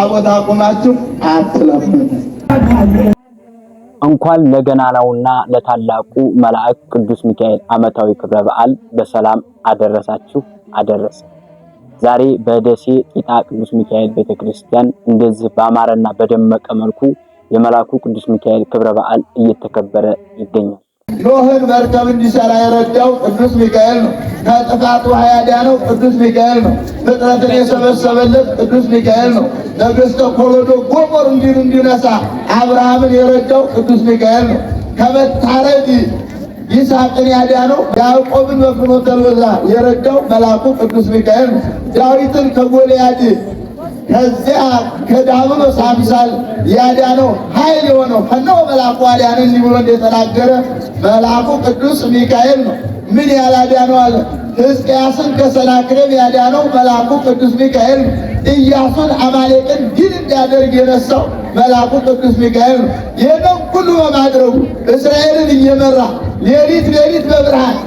ታቦት አቁማችሁ አትለምኑ። እንኳን ለገናናውና ለታላቁ መልአክ ቅዱስ ሚካኤል ዓመታዊ ክብረ በዓል በሰላም አደረሳችሁ አደረሰ። ዛሬ በደሴ ጢጣ ቅዱስ ሚካኤል ቤተክርስቲያን እንደዚህ በአማረና በደመቀ መልኩ የመልአኩ ቅዱስ ሚካኤል ክብረ በዓል እየተከበረ ይገኛል። ኖህን መርከብ እንዲሰራ የረዳው ቅዱስ ሚካኤል ነው። ከጥፋት ውሃ ያዳነው ቅዱስ ሚካኤል ነው። ፍጥረትን የሰበሰበለት ቅዱስ ሚካኤል ነው። ነገሥተ ኮሎዶ ጎሞር እንዲነሳ አብርሃምን የረዳው ቅዱስ ሚካኤል ነው። ከመታረድ ይስሐቅን ያዳነው ያዕቆብን በፍኖተ ሎዛ የረዳው መልአኩ ቅዱስ ሚካኤል ነው። ዳዊትን ከጎልያድ ከዚያ ከዳብሎስ አምሳል ያዳነው ኃይል የሆነው ከነው መልአኩ አዳነኝ ብሎ እንደተናገረ መልአኩ ቅዱስ ሚካኤል ነው። ምን ያላዳነው አለ? ሕዝቅያስን ከሰናክሬም ያዳነው መልአኩ ቅዱስ ሚካኤል ነው። ኢያሱን አማሌቅን ድል እንዲያደርግ የነሳው መልአኩ ቅዱስ ሚካኤል ነው። ይህንን ሁሉ በማድረጉ እስራኤልን እየመራ ሌሊት በብርሃን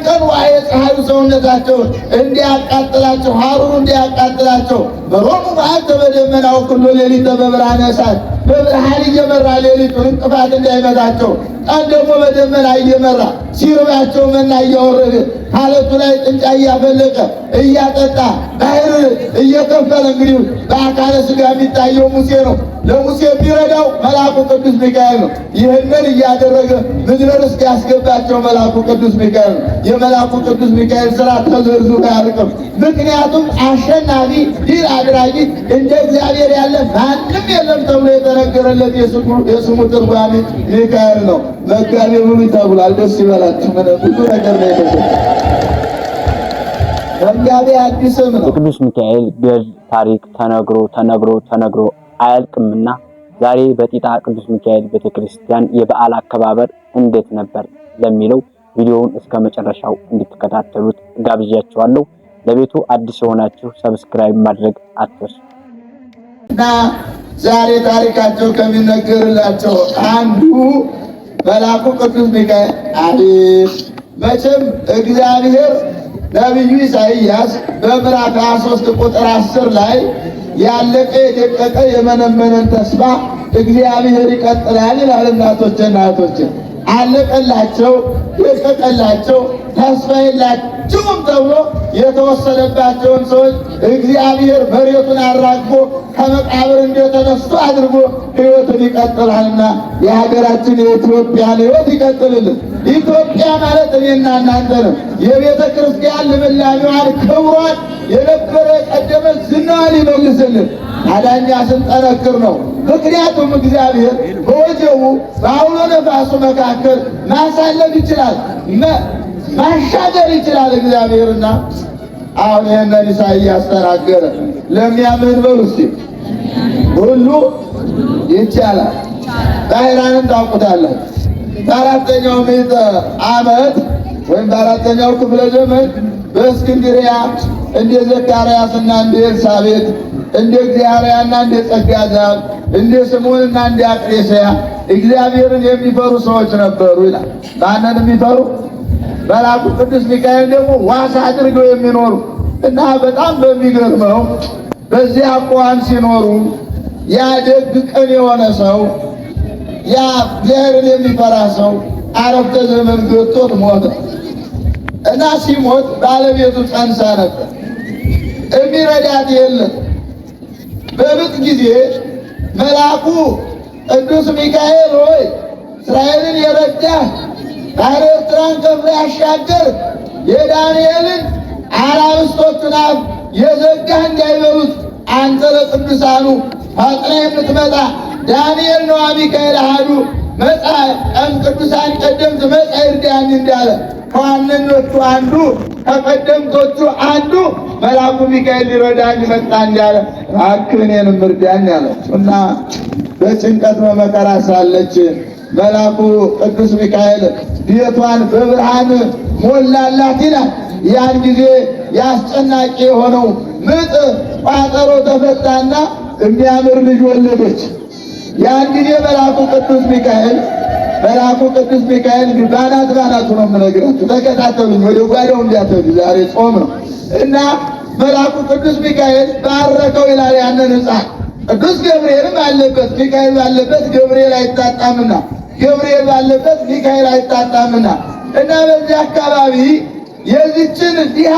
ቀን ዋየ ፀሐዩ ሰውነታቸውን እንዲያቃጥላቸው ሐሩሩ እንዲያቃጥላቸው በሮሙ መዓልተ በደመናው ሁሉ ሌሊት በብርሃነ እሳት በብርሃን እየመራ ሌሊቱን እንቅፋት እንዳይመታቸው ቀን ደግሞ በደመና እየመራ ሲርባቸው መና እያወረደ ካለቱ ላይ ጥንጫ እያፈለቀ እያጠጣ ባህር እየከፈለ እንግዲህ በአካለ ሥጋ የሚታየው ሙሴ ነው። ለሙሴ የሚረዳው መልአኩ ቅዱስ ሚካኤል ነው። ይህንን እያደረገ ምድረ ርስት ያስገባቸው መልአኩ ቅዱስ ሚካኤል ነው። የመልአኩ ቅዱስ ሚካኤል ሥራ ተዘርዝሮ አያልቅም። ምክንያቱም አሸናፊ ድል አድራጊ እንደ እግዚአብሔር ያለ ማንም የለም ተብሎ የተነገረለት የስሙ ትርጓሜ ሚካኤል ነው። መጋቤ ብሉይ ተብሏል። ደስ ይበላችሁ። ብዙ ነገር ነው የተሰጠው። መጋቤ አዲስም ነው። የቅዱስ ሚካኤል ገድል ታሪክ ተነግሮ አያልቅምና ዛሬ በጢጣ ቅዱስ ሚካኤል ቤተክርስቲያን የበዓል አከባበር እንዴት ነበር ለሚለው ቪዲዮውን እስከ መጨረሻው እንድትከታተሉት ጋብዣችኋለሁ። ለቤቱ አዲስ የሆናችሁ ሰብስክራይብ ማድረግ አትርሱ። እና ዛሬ ታሪካቸው ከሚነገርላቸው አንዱ መልአኩ ቅዱስ ሚካኤል አቤት! መቼም እግዚአብሔር ነቢዩ ኢሳይያስ በምዕራፍ 23 ቁጥር 10 ላይ ያለቀ የደቀቀ የመነመነን ተስፋ እግዚአብሔር ይቀጥላል ይላል። እናቶችና እህቶች አለቀላቸው፣ ደቀቀላቸው፣ ተስፋ የላቸውም ተብሎ የተወሰነባቸውን ሰዎች እግዚአብሔር መሬቱን አራግፎ ከመቃብር እንደተነሱ አድርጎ ሕይወትን ይቀጥላልና የሀገራችን የኢትዮጵያን ሕይወት ይቀጥልልን። ኢትዮጵያ ማለት እኔና እናንተ ነው። የቤተ ክርስቲያን ልምላሜዋን ክብሯን የነበረ ቀደመ ዝናዋን ይመልስልን። አዳኛ ስንጠነክር ነው። ምክንያቱም እግዚአብሔር በወጀቡ በአውሎ ነፋሱ መካከል ማሳለፍ ይችላል፣ ማሻገር ይችላል እግዚአብሔርና አሁን ይህንን ኢሳይያስ ተናገረ። ለሚያምን በሉ እስቲ ሁሉ ይቻላል። ባህራንን ታውቁታላችሁ። በአራተኛው ምዕተ ዓመት ወይም በአራተኛው ክፍለ ዘመን በእስክንድርያ እንደ ዘካርያስና እንደ ኤልሳቤጥ እንደ እግዚአብሔርና እንደ ጸጋዛብ እንደ ስምዖንና እንደ አቅሌስያ እግዚአብሔርን የሚፈሩ ሰዎች ነበሩ ይላል። ማንን የሚፈሩ? መልአኩ ቅዱስ ሚካኤል ደግሞ ዋስ አድርገው የሚኖሩ እና በጣም በሚገርመው በዚያ አቋም ሲኖሩ ያ ደግ ቅን የሆነ ሰው ያ እግዚአብሔርን የሚፈራ ሰው አረፍተ ዘመን ገጥቶት ሞተ እና ሲሞት ባለቤቱ ጸንሳ ነበር። የሚረዳት የለም። በምጥ ጊዜ መልአኩ ቅዱስ ሚካኤል ሆይ እስራኤልን የረዳህ ባሕረ ኤርትራን ከፍለህ ያሻገር የዳንኤልን አናብስቶቹን አፍ የዘጋህ እንዳይበሉት አንተ ለቅዱሳኑ ፈጥነህ የምትመጣ ዳንኤል ነዋ። ሚካኤል አሐዱ መጻ ቅዱሳን ቀደምት መጻ ይርዳኝ እንዳለ ከዋነኞቹ አንዱ ከቀደምቶቹ አንዱ መልአኩ ሚካኤል ሊረዳኝ መጣ እንዳለ እባክህ እኔንም እርዳኝ አለችው እና በጭንቀት በመከራ ሳለች መልአኩ ቅዱስ ሚካኤል ቤቷን በብርሃን ሞላላት ይላል። ያን ጊዜ ያስጨናቂ የሆነው ምጥ ቋጠሮ ተፈታና የሚያምር ልጅ ወለደች። ያን ጊዜ መልአኩ ቅዱስ ሚካኤል ባናቱ ነው የምነግራችሁ። ተከታተሉኝ፣ ወደ ጓዳው እንዲያተሉ ዛሬ ጾም ነው እና መልአኩ ቅዱስ ሚካኤል ባረከው ይላል። ያንን ሕፃን ቅዱስ ገብርኤልም ባለበት ሚካኤል ባለበት ገብርኤል አይታጣምና ገብርኤል ባለበት ሚካኤል አይታጣምና እና በዚህ አካባቢ የዚችን ድሃ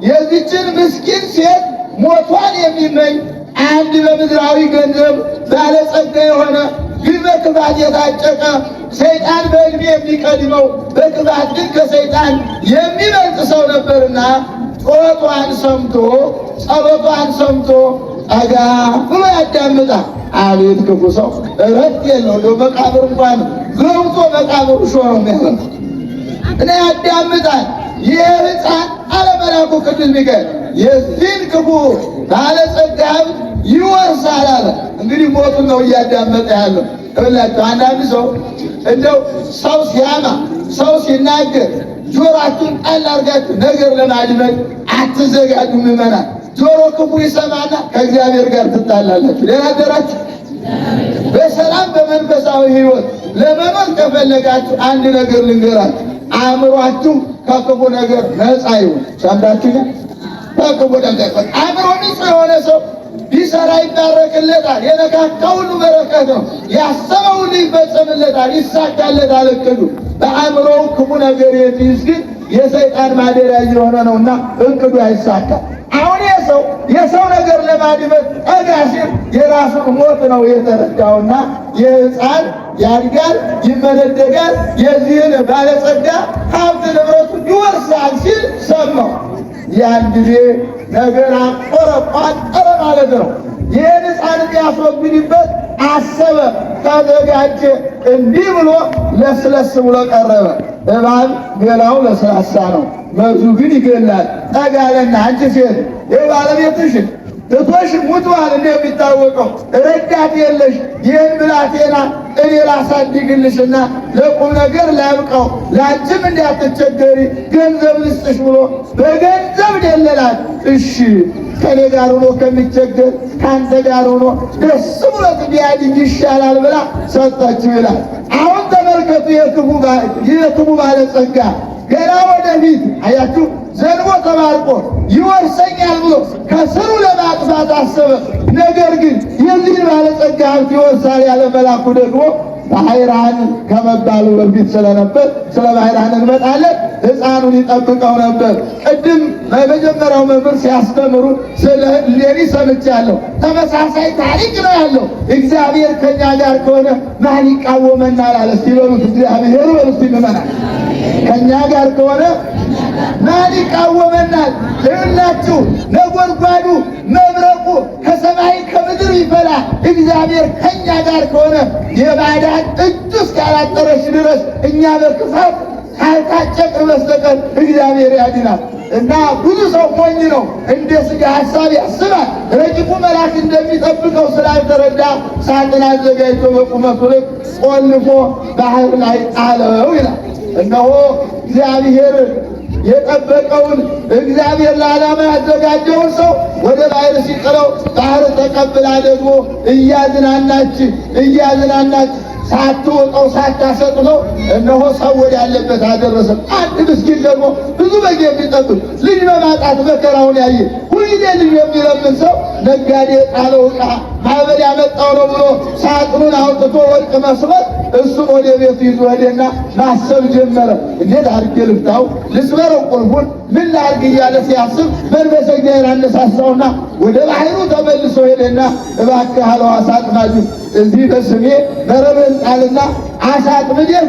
የዚችን ምስኪን ሴት ሞቷን የሚመኝ አንድ በምድራዊ ገንዘብ ባለጸጋ የሆነ ግን በክፋት የታጨቀ ሰይጣን በዕድሜ የሚቀድመው በክፋት ግን ከሰይጣን የሚበልጥ ሰው ነበርና ጩኸቷን ሰምቶ ጸሎቷን ሰምቶ ጠጋ ብሎ ያዳምጣል። አቤት ክፉ ሰው እረፍት የለው። እንደው መቃብር እንኳን ገብቶ መቃብር ሾ ነው የሚያረፍ እና ያዳምጣል። ይህ ሕፃን አለ መልአኩ ቅዱስ ሚካኤል የዚህን ክፉ ባለጸጋ ይወርሳል አለ። እንግዲህ ሞቱን ነው እያዳመጠ ያለው። እላቸው አንዳንድ ሰው እንደው ሰው ሲያማ ሰው ሲናገር ጆሮአችሁን ጣል አድርጋችሁ ነገር ለማድመጥ አትዘጋጁ። ምዕመናን ጆሮ ክፉ ይሰማና ከእግዚአብሔር ጋር ትጣላላችሁ። ደህና አደራችሁ። በሰላም በመንፈሳዊ ሕይወት ለመኖር ከፈለጋችሁ አንድ ነገር ልንገራችሁ። አእምሯችሁ ከክፉ ነገር ነፃ ይሁን። ሰምታችሁ ከክፉ ነገር አእምሮ ንጹሕ የሆነ ሰው ቢሰራ ይባረክለታል። የነካካው ሁሉ በረከት ነው። ያሰበው ሁሉ ይፈጸምለታል፣ ይሳካለታል እቅዱ። በአእምሮው ክፉ ነገር የሚይዝ ግን የሰይጣን ማደሪያ እየሆነ ነውና እቅዱ አይሳካም። አሁን የሰው ነገር ለማድመጥ ጠጋ ሲል የራሱን ሞት ነው የተረዳውና የሕፃን ያድጋል፣ ይመነደጋል፣ የዚህን ባለጸጋ ሀብት ንብረቱ ይወርሳል ሲል ሰማው። ያን ጊዜ ነገር ቋጠረ ማለት ነው። ይህን ሕፃን ያስወግድበት አሰበ፣ ተዘጋጀ። እንዲህ ብሎ ለስለስ ብሎ ቀረበ። እባብ ገላው ለስላሳ ነው፣ መርዙ ግን ይገላል። ጠጋ አለና አንቺ ሴት የባለቤትሽን ትቶሽ ሙቷል። እንደሚታወቀው ረዳት የለሽ። ይህን ብላቴና እኔ ላሳድግልሽና ለቁም ነገር ላብቀው፣ ላንቺም እንዳትቸገሪ ገንዘብ ልስጥሽ ብሎ በገንዘብ ደለላት። እሺ ከኔ ጋር ሆኖ ከሚቸገር ከአንተ ጋር ሆኖ ደስ ብሎት ቢያድግ ይሻላል ብላ ሰጠችው ይላል። አሁን ተመልከቱ፣ የክፉ ባለጸጋ ገና ወደፊት አያችሁ ዘንቦ ተባርቆ ይወርሰኛል ብሎ ከስሩ ለማጥፋት አሰበ። ነገር ግን የዚህን ባለጸጋ ሀብት ይወርሳል ያለ መልአኩ ደግሞ ባሕራን ከመባሉ በፊት ስለነበር ስለ ባሕራን እንመጣለን። ሕፃኑን ይጠብቀው ነበር። ቅድም በመጀመሪያው መምህር ሲያስተምሩ ስለ እሌኒ ሰምቻለሁ። ተመሳሳይ ታሪክ ነው ያለው። እግዚአብሔር ከኛ ጋር ከሆነ ማን ይቃወመናል አለ። እስቲ በሉት እግዚአብሔር በሉት ይመናል። ከኛ ጋር ከሆነ ማን ይቃወመናል? ይሁላችሁ ነጎድጓዱ መብረቁ ከሰማይ ከምድር ይፈላ። እግዚአብሔር ከኛ ጋር ከሆነ የባዕዳን እጁ እስካላጠረች ድረስ እኛ በክፋት ካልታጨቅን በስተቀር እግዚአብሔር ያድናል። እና ብዙ ሰው ሞኝ ነው፣ እንደ ሥጋ ሐሳብ ያስባል። ረቂቁ መልአክ እንደሚጠብቀው ስላልተረዳ ሳጥን አዘጋጅቶ በቁመቱ ልክ ቆልፎ ባህር ላይ ጣለው ይላል። እነሆ እግዚአብሔር የጠበቀውን እግዚአብሔር ለዓላማ ያዘጋጀውን ሰው ወደ ባህር ሲጥለው ባህር ተቀብላ ደግሞ እያዝናናች ሳትወጣው ሳታሰጥመው እነሆ ሰው ወዳለበት አደረሰ። አንድ ምስኪን ደግሞ ብዙ በግ የሚጠብቅ ልጅ በማጣት መከራውን ያየ ሁልጊዜ ልጅ የሚለምን ሰው ነጋዴ ጣለው ዕቃ ማዕበል ያመጣው ነው ብሎ ሳጥኑን አውጥቶ ወርቅ መስሎት እሱም ወደ ቤቱ ይዞ ሄደና ማሰብ ጀመረ። እንዴት አድርጌ ልፍታው? ልስበረው ቁልፉን ምን ላድርግ እያለ ሲያስብ መንፈሰ እግዚአብሔር አነሳሳውና ወደ ባህሩ ተመልሶ ሄደና እባክህ አለው ዓሣ አጥማጁን እዚህ በስሜ መረብህን ጣልና ዓሣ አጥምደህ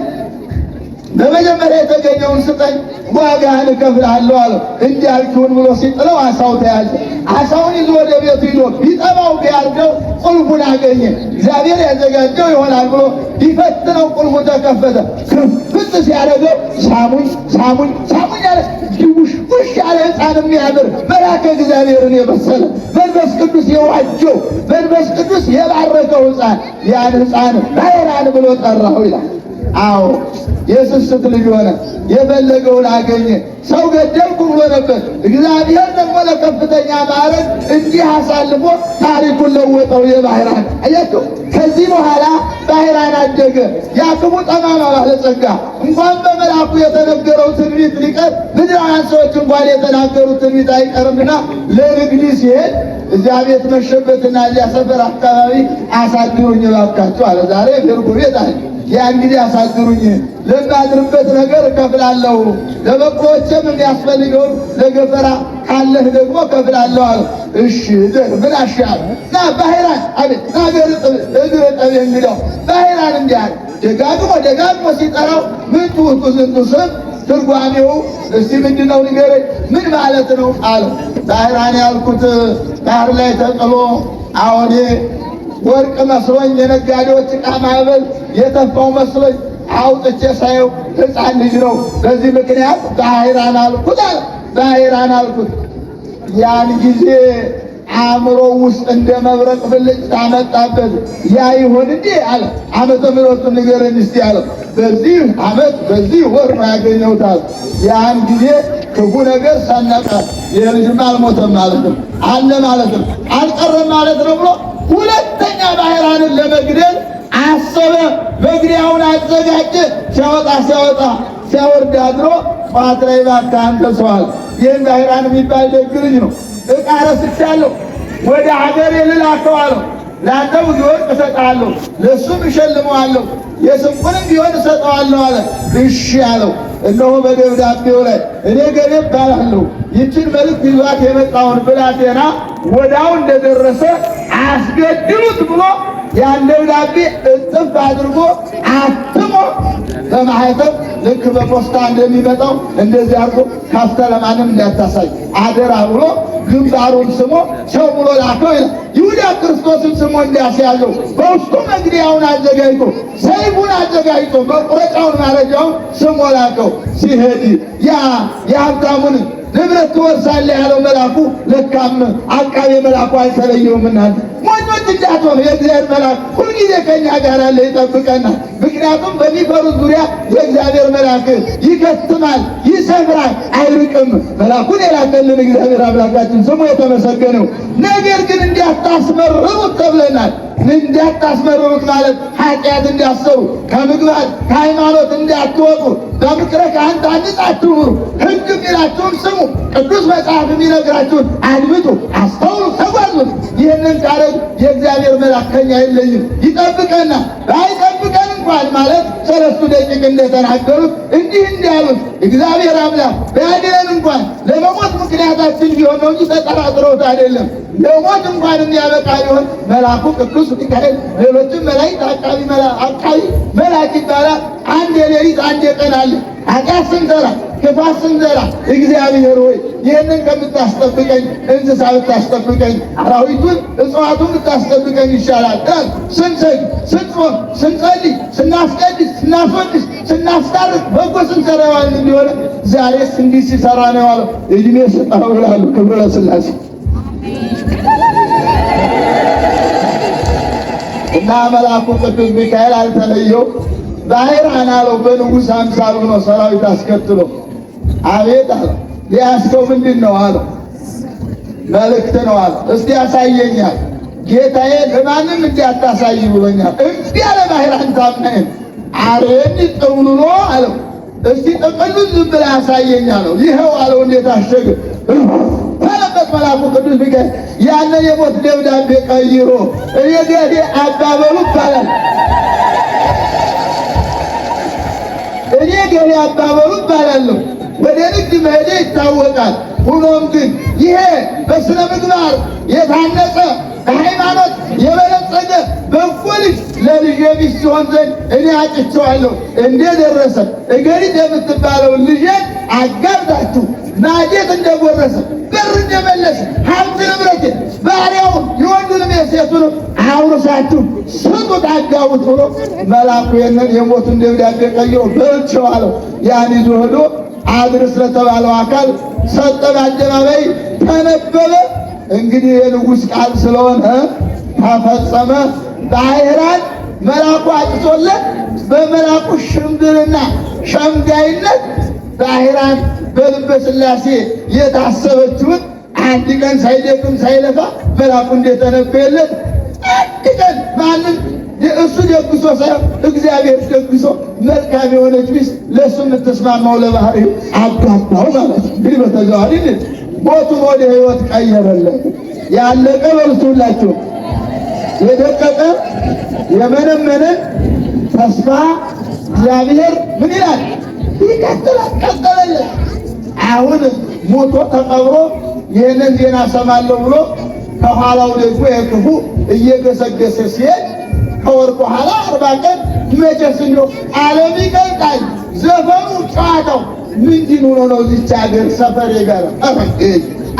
በመጀመሪያ የተገኘውን ስጠኝ፣ ዋጋህን እከፍልሃለሁ አለው። እንዲህ አልኩህን ብሎ ሲጥለው ዓሣው ተያዘ። ዓሣውን ይዞ ወደ ቤቱ ሂዶ ቢጠባው ቢያርደው ቁልፉን አገኘ። እግዚአብሔር ያዘጋጀው ይሆናል ብሎ ቢፈትነው ቁልፉ ተከፈተ። ክፍት ሲያደርገው ሳሙኝ ያለ ውሽ ያለ ሕፃን የሚያምር መልአከ እግዚአብሔርን የመሰለ መንፈስ ቅዱስ የዋጀው መንፈስ ቅዱስ የባረከው ሕፃን ያን ሕፃን ባሕራን ብሎ ጠራው ይላል። አዎ የስስት ልጅ ሆነ፣ የፈለገውን አገኘ። ሰው ገደልኩ ብሎ ነበር። እግዚአብሔር ደግሞ ለከፍተኛ ማዕረግ እንዲህ አሳልፎ ታሪኩን ለወጠው። የባሕራን አያችሁ። ከዚህ በኋላ ባሕራን አደገ። ያ ክፉ ጠማማ ባለጸጋ እንኳን በመልአኩ የተነገረው ትንቢት ሊቀር ምድራውያን ሰዎች እንኳን የተናገሩት ትንቢት አይቀርምና ለንግድ ሲሄድ እዚያ ቤት መሸበትና እዚያ ሰፈር አካባቢ አሳድሩኝ እባካችሁ አለ። ዛሬ ፍርዱ ቤት አለ። ያን ጊዜ አሳድሩኝ፣ ለማድርበት ነገር እከፍላለሁ፣ ለበጎዎችም የሚያስፈልገውን ለገፈራ ካለህ ደግሞ እከፍላለሁ አለ። እሺ ምን አሻል ና ባህራን አቤት ናገር እግር ጠብ እንግዳው ባህራን እንዲያል ደጋግሞ ሲጠራው ምን ትውጡ ዝንቱ ስም ትርጓሜው እስቲ ምንድነው ንገረኝ፣ ምን ማለት ነው አለ። ባህራን ያልኩት ባህር ላይ ተጥሎ አሁን ወርቅ መስሎኝ የነጋዴዎች ዕቃ ማዕበል የተፋው መስሎኝ አውጥቼ ሳየው ሕፃን ልጅ ነው። በዚህ ምክንያት ባህራን አልኩት አለ። ባህራን አልኩት። ያን ጊዜ አእምሮ ውስጥ እንደ መብረቅ ብልጭታ መጣበት። ያ ይሁን እንዴ አለ። ዓመተ ምሕረቱን ንገረኝ እስቲ አለው። በዚህ ዓመት በዚህ ወር ነው ያገኘሁት አለ። ያን ጊዜ ክፉ ነገር ሰነቀ። የልጅማ አልሞተም ማለት ነው አለ ማለት ነው አልቀረም ማለት ነው ብሎ ሁለተኛ ባህራንን ለመግደል አሰበ። መግደያውን አዘጋጀ። ሲያወጣ ሲያወርድ አድሮ ጧት ላይ እባክህ አንተ ሰው አለ። ይህን ባህራን የሚባል ደግ ልጅ ነው። ዕቃ ረስቻለሁ፣ ወደ ሀገሬ ልላከው አለው። ለአንተ ብዙ ወርቅ እሰጥሃለሁ፣ ለእሱም እሸልመዋለሁ፣ የስንቁንም ቢሆን እሰጠዋለሁ አለ። እሺ አለው። እነሆ በደብዳቤው ላይ እኔ ገሌ እባላለሁ፣ ይችን መልእክት ይዟት የመጣውን ብላቴና ወዳው እንደደረሰ አስገድሉት ብሎ ያን ደብዳቤ እጥፍ አድርጎ አትሞ በማህተም ልክ በፖስታ እንደሚመጣው እንደዚህ አድርጎ ካፍተ ለማንም እንዳታሳይ አደራ ብሎ ግንባሩን ስሞ ሰው ብሎ ላከው ይላል። ይሁዳ ክርስቶስን ስሞ እንዲያስያዘው በውስጡ መግደያውን አዘጋጅቶ ሰይፉን አዘጋጅቶ መቁረጫውን ማረጃውን ስሞ ላከው። ሲሄድ ያ የሀብታሙን ንብረት ትወርሳለህ ያለው መልአኩ ለካም አቃቤ መልአኩ አይተለየውም። እናንተ ሞኞች እንዳትሆኑ የእግዚአብሔር መልአክ ሁልጊዜ ከእኛ ጋር አለ፣ ይጠብቀናል። ምክንያቱም በሚፈሩት ዙሪያ የእግዚአብሔር መልአክ ይከትማል፣ ይሰፍራል፣ አይርቅም። መልአኩን የላከልን እግዚአብሔር አምላካችን ስሙ የተመሰገነው። ነገር ግን እንዳታስመርሩት ተብለናል። እንዳታስመርሩት ማለት ኃጢአት እንዳትሰሩ፣ ከምግባር ከሃይማኖት እንዳትወጡ፣ በምክረ ካህን ታንጻችሁ ኑሩ፣ ሕግ የሚላችሁን ስሙ፣ ቅዱስ መጽሐፍ የሚነግራችሁን አድምጡ፣ አስተውሉ፣ ተጓዙ። ይህንን ካረግ የእግዚአብሔር መልአክ ከኛ አይለይም፣ ይጠብቀናል። ባይጠብቀን እንኳን ማለት ሰለስቱ ደቂቅ እንደተናገሩት እንዲህ እንዳሉት እግዚአብሔር አምላክ ቢያድነን እንኳን ለመሞት ምክንያታችን ቢሆን ነው እንጂ ተጠራጥረውት አይደለም። ለሞት እንኳን የሚያበቃ ቢሆን መልአኩ ቅዱስ ሚካኤል፣ ሌሎችም መላእክት አቃቢ መልአክ ይባላል። አንድ የሌሊት አንድ የቀን አለ። ኃጢአት ስንሰራ ክፋት ስንዘራ እግዚአብሔር ሆይ ይህንን ከምታስጠብቀኝ እንስሳ ብታስጠብቀኝ፣ አራዊቱን እጽዋቱን ብታስጠብቀኝ ይሻላል። ስንሰግድ፣ ስንጾም፣ ስንጸልይ፣ ስናስቀድስ፣ ስናስወድስ፣ ስናስታርቅ በጎ ስንሰራ ዋልን እንዲሆነ ዛሬስ እንዲህ ሲሰራ ነው ያለው። እድሜ ስጠው ይላሉ። ክብረ ለሥላሴ እና መልአኩ ቅዱስ ሚካኤል አልተለየው። ባህራን አለው። በንጉሥ አምሳሉ ነው ሰራዊት አስከትሎ። አቤት አለው። ሊያስከው ምንድን ነው አለው። መልእክት ነው አለው። እስቲ ያሳየኛል ጌታዬ፣ ለማንም እንዳታሳይ ብሎኛል። እምቢ አለ ባህራን ታምነን አሬን ጥብሉሎ አለው። እስቲ ጥቅሉን ዝም ብለህ ያሳየኝ አለው። ይኸው አለው። እንዴት አሸገ ባለበት መልአኩ ቅዱስ ሚካኤል ያንን የሞት ደብዳቤ ቀይሮ እኔ ገሌ አባበሉ ይባላል፣ እኔ ገሌ አባበሉ ይባላለሁ፣ ወደ ንግድ መሄዴ ይታወቃል። ሆኖም ግን ይሄ በስነ ምግባር የታነጸ በሃይማኖት የበለጸገ በጎ ልጅ ለልጄ ሚስት ሲሆን ዘንድ እኔ አጭቼዋለሁ። እንደደረሰ እገሊት የምትባለው ልጄን አጋብታችሁ ማጀት እንደጎረሰ በር እንደመለሰ ሀብት ንብረት ባሪያውን የወንዱንም የሴቱንም አውርሳችሁ ስጡት፣ አጋቡት ብሎ መልአኩ ይህንን የሞቱን ደብዳቤ ቀይሮ በልቼዋለሁ። ያን ይዞ ሄዶ አድርስ ለተባለው አካል ሰጠ። በአደባባይ ተነበበ። እንግዲህ የንጉሥ ቃል ስለሆነ ተፈጸመ። ባህራን መልአኩ አጭቶለት በመልአኩ ሽምግልና ሸምጋይነት ባህራን በልበ ሥላሴ የታሰበችውን አንድ ቀን ሳይደክም ሳይለፋ መልአኩ እንደተነበየለት አንድ ቀን ማንም እሱ ደግሶ ሳይሆን እግዚአብሔር ደግሶ መልካም የሆነች ሚስት ለእሱ የምትስማማው ለባህሪው አጋባው ማለት ነው። እንግዲህ በተዘዋዋሪ ሞቱን ወደ ሕይወት ቀየረለት። ያለቀ በርሱላችሁ የደቀቀ የመነመነ ተስፋ እግዚአብሔር ምን ይላል? ይቀጥላል። ቀጠለለት። አሁን ሞቶ ተቀብሮ ይህንን ዜና ሰማለሁ ብሎ ከኋላው ደግሞ የክፉ እየገሰገሰ ሲሄድ ከወር በኋላ 40 ቀን መቼስ እንደው ዓለም ይቀልጣል። ዘፈኑ ጨዋታው ምንድን ሆኖ ነው እዚች ሀገር ሰፈር የጋራ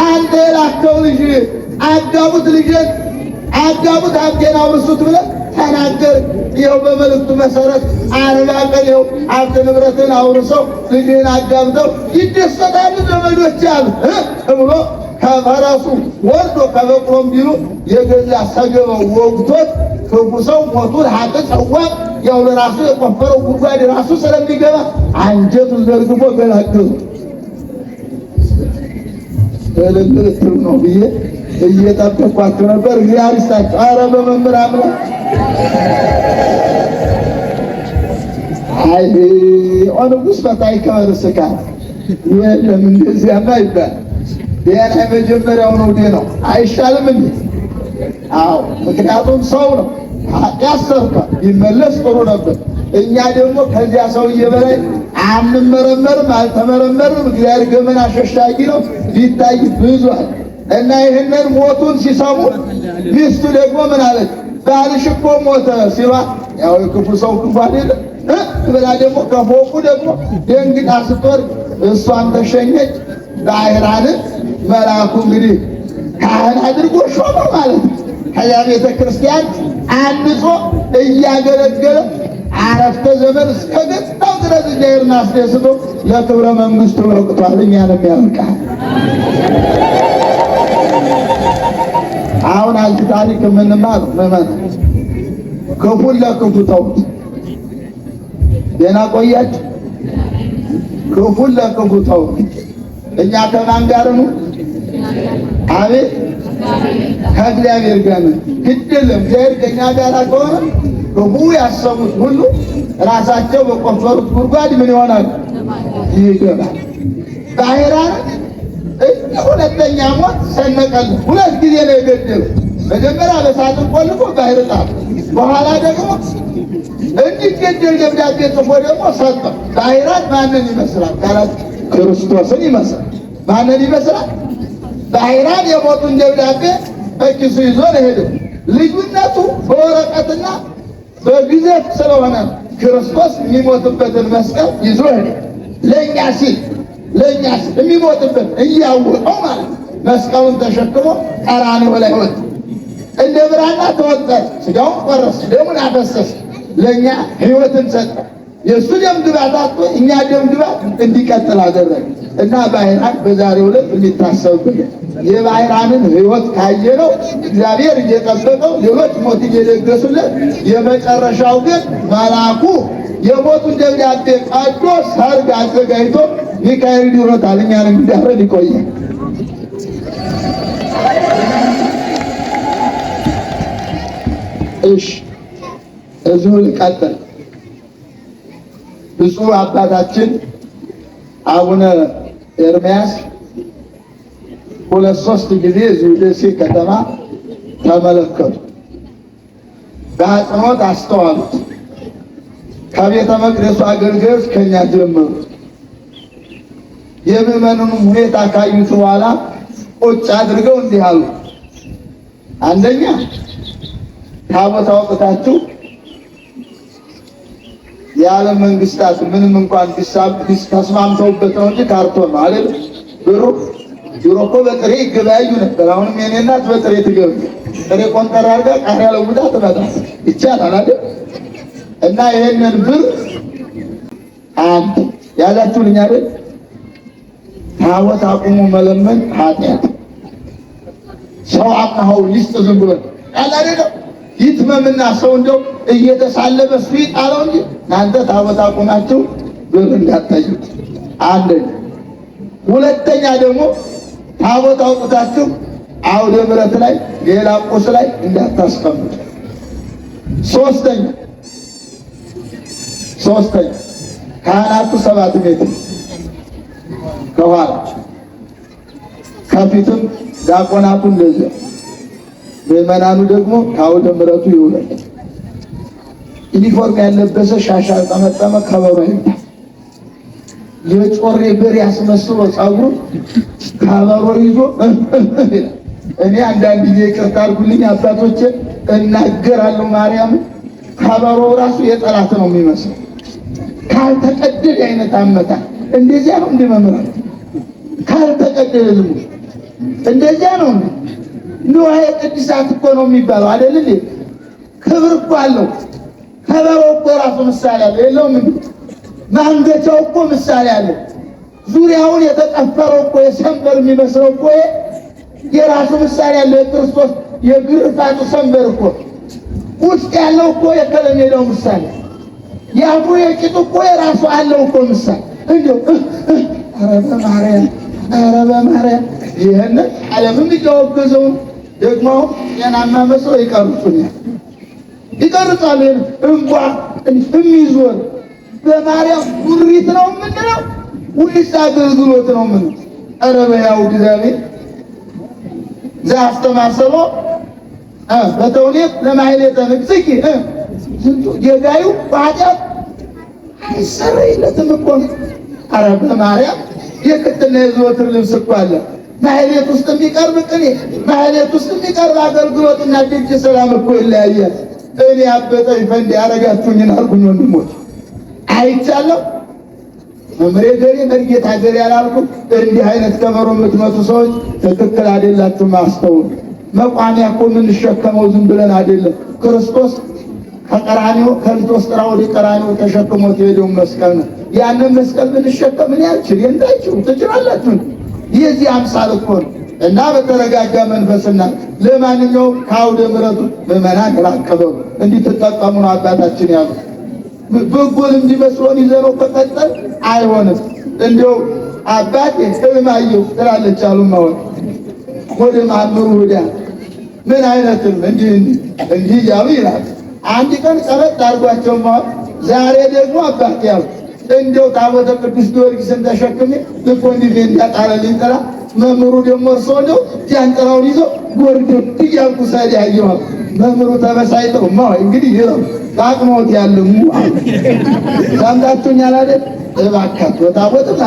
አንተ የላከው ልጅ አጋቡት ልጅን አጋቡት ሀብቴን አውርሱት ብለህ ተናገር። ይኸው በመልእክቱ መሰረት 40 ቀን ይኸው ሀብት ንብረትን አውርሰው ልጅህን አጋብተው ይደሰታሉ ዘመዶች ያሉ ብሎ ከፈረሱ ወርዶ ከበቅሎም ቢሉ የገዛ ሰገበው ወግቶት ክፉ ሰው ሞቱን ሀቅ ጸዋ ያው ለራሱ የቆፈረው ጉድጓድ ራሱ ስለሚገባ አንጀቱን ዘርግፎ ገላገሉ። በልልትም ነው ብዬ እየጠበኳቸው ነበር። እግዚአብሔር ይስጣቸው። ኧረ በመምህር አምነው አይ ኦንጉስ ፈታይ ከመርስካ የለም እንደዚያማ ይባል ዲያና መጀመሪያው ነው ነው አይሻልም እንዴ? አዎ ምክንያቱም ሰው ነው ያሰርካ ይመለስ ጥሩ ነበር። እኛ ደግሞ ከዚያ ሰውዬ በላይ አንመረመርም አልተመረመርም። እግዚአብሔር ገመና ሸሻጊ ነው ሊታይ ብዙል እና ይህንን ሞቱን ሲሰሙ ሚስቱ ደግሞ ምን አለች? ባልሽ እኮ ሞተ ሲባ ያው ክፉ ሰው ክፉ አይደለም ብላ ደግሞ ከፎቁ ደግሞ ደንግጣ ስትወርድ እሷን ተሸኘች። ዳይራንን መልአኩ እንግዲህ ካህን አድርጎ ሾመ ማለት ነው። ከዚያ ቤተ ክርስቲያን አንጾ እያገለገለ አረፍተ ዘመን እስከ ገጽታው ድረስ እግዚአብሔርን አስደስቶ ለክብረ መንግሥቱ በቅቷል። እኛንም ያብቃል። አሁን አንቺ ታሪክ የምንማር መመን ክፉን ለክፉ ተውት። ደህና ቆያችሁ። ክፉን ለክፉ ተውት። እኛ ከማን ጋር ነው? አቤት ከእግዚአብሔር ጋር ነው። ግድ የለም እግዚአብሔር ከእኛ ጋር ከሆነ ክፉ ያሰቡት ሁሉ ራሳቸው በቆፈሩት ጉድጓድ ምን ይሆናል? ይገባል። ባሕራን ሁለተኛ ሞት ሰነቀል። ሁለት ጊዜ ነው የገደለው። መጀመሪያ በሳጥን ቆልፎ ባሕር ጣለ። በኋላ ደግሞ እንዲገደል ደብዳቤ ጽፎ ደግሞ ሰጠ። ባሕራን ማንን ይመስላል ካላት ክርስቶስን ይመስላል። ማንን ይመስላል? ባሕራን የሞቱን ደብዳቤ በኪሱ ይዞ ሄደ። ልዩነቱ በወረቀትና በግዘፍ ስለሆነ ክርስቶስ የሚሞትበትን መስቀል ይዞ ሄደ። ለእኛ ሲል የሚሞትበት እያወቀው ማለት መስቀሉን ተሸክሞ ቀራንዮ ላይ ወጣ። እንደ ብራና ተወጠረ። ስጋውን ቆረሰ፣ ደሙን አፈሰሰ፣ ለእኛ ሕይወትን ሰጠ። የእሱ ደም ግባት አጥቶ እኛ ደም ግባት እንዲቀጥል አደረገ እና ባሕራን በዛሬው ዕለት የሚታሰብበት የባሕራንን ሕይወት ካየነው እግዚአብሔር እየጠበቀው ሌሎች ሞት እየደገሱለት የመጨረሻው ግን መልአኩ የሞቱን ደብዳቤ ቀዶ ሰርግ አዘጋጅቶ ሚካኤል ይሮታል። እኛንም እንዳረድ ይቆያል። እሺ እዚሁ ልቀጥል። ብፁዕ አባታችን አቡነ ኤርምያስ 2-3 ጊዜ እዚሁ ደሴ ከተማ ተመለከቱ። በአጽንኦት አስተዋሉት። ከቤተ መቅደሱ አገልጋዮች ከኛ ጀመሩ። የምዕመኑን ሁኔታ ካዩት በኋላ ቁጭ አድርገው እንዲህ አሉ። አንደኛ ታቦት አውጥታችሁ የዓለም መንግስታት ምንም እንኳን ተስማምተውበት ነው እንጂ ካርቶን ነው አይደል? ብሩ ድሮ እኮ በጥሬ ይገበያዩ ነበር። አሁንም የኔ እናት በጥሬ ትገብ ጥሬ ቆንጠር አድርጋ ቃሪያ ለውዳ ትመጣ ይቻላል አይደል? እና ይሄንን ብር አንድ ያዛችሁልኝ አይደል? ታቦት አቁሙ መለመን ኃጢአት። ሰው አማሃው ይስጥ ዝም ብሎ አይደል? ይትመምና ሰው እንደው እየተሳለበ እሱ ይጣለው እንጂ እናንተ ታቦት አቁማችሁ ብር እንዳትጠይቁ። አንደኛ። ሁለተኛ ደግሞ ታቦት አውጥታችሁ አውደ ምሕረት ላይ ሌላ ቁስ ላይ እንዳታስቀምጡ። ሶስተኛ ካህናቱ 7 ሜትር ከኋላ ከፊትም ዲያቆናቱ እንደዚህ ምዕመናኑ ደግሞ ከአውደ ምሕረቱ ይውላል። ዩኒፎርም ያለበሰ ሻሽ ያልጠመጠመ ከበሮ ይመታ። የጮሬ በር ያስመስሎ ጸጉሩ ከበሮ ይዞ እኔ አንዳንድ ጊዜ ይቅርታ አድርጉልኝ አባቶቼ እናገራለሁ። ማርያም ከበሮው ራሱ የጠላት ነው የሚመስለው። ካልተቀደደ አይነት አመታ እንደዚያ ነው እንደመምራት ካልተቀደደ ልሙ እንደዚያ ነው። ንዋየ ቅድሳት እኮ ነው የሚባለው አይደል እንዴ? ክብር እኮ አለው። ከበሮው እኮ ራሱ ምሳሌ አለ የለውም እንዴ? ማንገቻው እኮ ምሳሌ አለ። ዙሪያውን የተጠፈረው እኮ የሰንበር የሚመስለው እኮ የራሱ ምሳሌ አለ። የክርስቶስ የግርፋቱ ሰንበር እኮ ውስጥ ያለው እኮ የከለሜዳው ምሳሌ፣ የአፉ የቂጡ እኮ የራሱ አለው እኮ ምሳሌ። እንደው ኧረ በማርያም ኧረ በማርያም ይሄን ዓለምም እያወገዘውን ደግሞ ጤናማ መስለው ይቀርጹኛል ይቀርጻሉ። እንኳ የሚዞር በማርያም ጉሪት ነው የምንለው ወይስ አገልግሎት ነው የምንለው? ኧረ በያው እግዚአብሔር ዘአስተማሰሎ በተውኔት ለማሕሌተ ንግሥኪ ዝንቱ ጌጋዩ በኃጢአት አይሰረይለትም እኮ ነው። ኧረ በማርያም የክትና የዘወትር ልብስ እኮ አለ። ማሕሌት ውስጥ የሚቀርብ ቅኔ፣ ማሕሌት ውስጥ የሚቀርብ አገልግሎትና ደጅ ሰላም እኮ ይለያያል። እኔ አበጠ ይፈንድ ያረጋችሁኝን አልኩኝ ወንድሞች፣ አይቻለሁ። መምሬ ገሬ መርጌታ ገሬ ያላልኩም። እንዲህ አይነት ከበሮ የምትመቱ ሰዎች ትክክል አይደላችሁም። አስተውሉ። መቋሚያ እኮ የምንሸከመው ዝም ብለን አይደለም። ክርስቶስ ከቀራንዮ ከሊቶስጥራ ወደ ቀራንዮ ተሸክሞት የሄደው መስቀል ነው። ያንን መስቀል ብንሸከም ምን ያልችል እንዳይችሉ ትችላላችሁ። የዚህ አምሳል እኮ ነው። እና በተረጋጋ መንፈስና ለማንኛውም ከአውደ ምሕረቱ ምዕመናን ራቀበው እንዲትጠቀሙ ነው አባታችን ያሉ። በጎል እንዲመስሎን ይዘነው ከቀጠል አይሆንም። እንዲያው አባቴ እማየው ትላለች አሉ ማወቅ ወደ ማምሩ ወዲያ ምን አይነትም እንዲህ እያሉ ይላል። አንድ ቀን ጸሎት አድርጓቸው ማወቅ ዛሬ ደግሞ አባቴ ያሉ እንደው ታቦተ ቅዱስ ጊዮርጊስን ተሸክሜ ልኮ እንዲህ እንዲያጣለልኝ ጥላ መምህሩ ደግሞ እርሶ ነው ጃንጥላውን ይዞ ጎርደድ እያልኩ ሰድ ያየዋል። መምህሩ ተበሳይተው እንግዲህ ይለው በአቅሞት ያለሙ ሰምታችሁኛል አይደል? እባካችሁ ታቦትም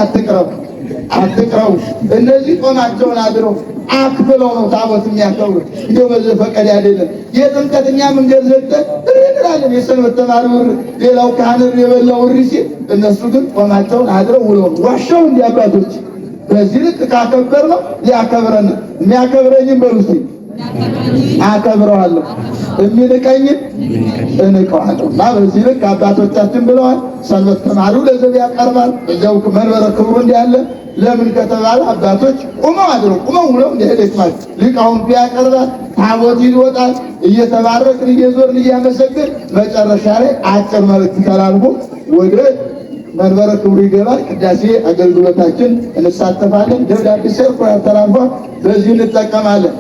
አትቅረቡ። እነዚህ ጾማቸውን አድረው አክፍለው ነው ታቦት የሚያከብሩ። እንደው በዘፈቀደ አይደለም። የጥምቀተኛ መንገድ ዘግተን እንላለን። የሰንበት ተማሪ ሌላው ካህን የበላው ሲል እነሱ ግን ጾማቸውን አድረው ውለው ዋሻው እንዲያባቶች በዚህ ልክ ካከበር ነው ሊያከብረን። የሚያከብረኝም በሩሲ አከብረዋለሁ፣ የሚንቀኝም እንቀዋለሁ። እና በዚህ ልክ አባቶቻችን ብለዋል። ሰንበት ተማሪው ለዘብ ያቀርባል። እዚያው መንበረ ክብሩ እንዲያለ ለምን ከተባለ አባቶች ቁመው አድረው ቁመው ውለው እንደሄደችማል ሊቃውንቱ ያቀርባል። ታቦት ይወጣል። እየተባረክን እየዞርን እያመሰግን መጨረሻ ላይ አጭር መልእክት ተላልፎ ወደ መንበረ ክብሩ ይገባል። ቅዳሴ አገልግሎታችን እንሳተፋለን። ደብዳቤ ሰርኮ ያተላልፏል። በዚህ እንጠቀማለን።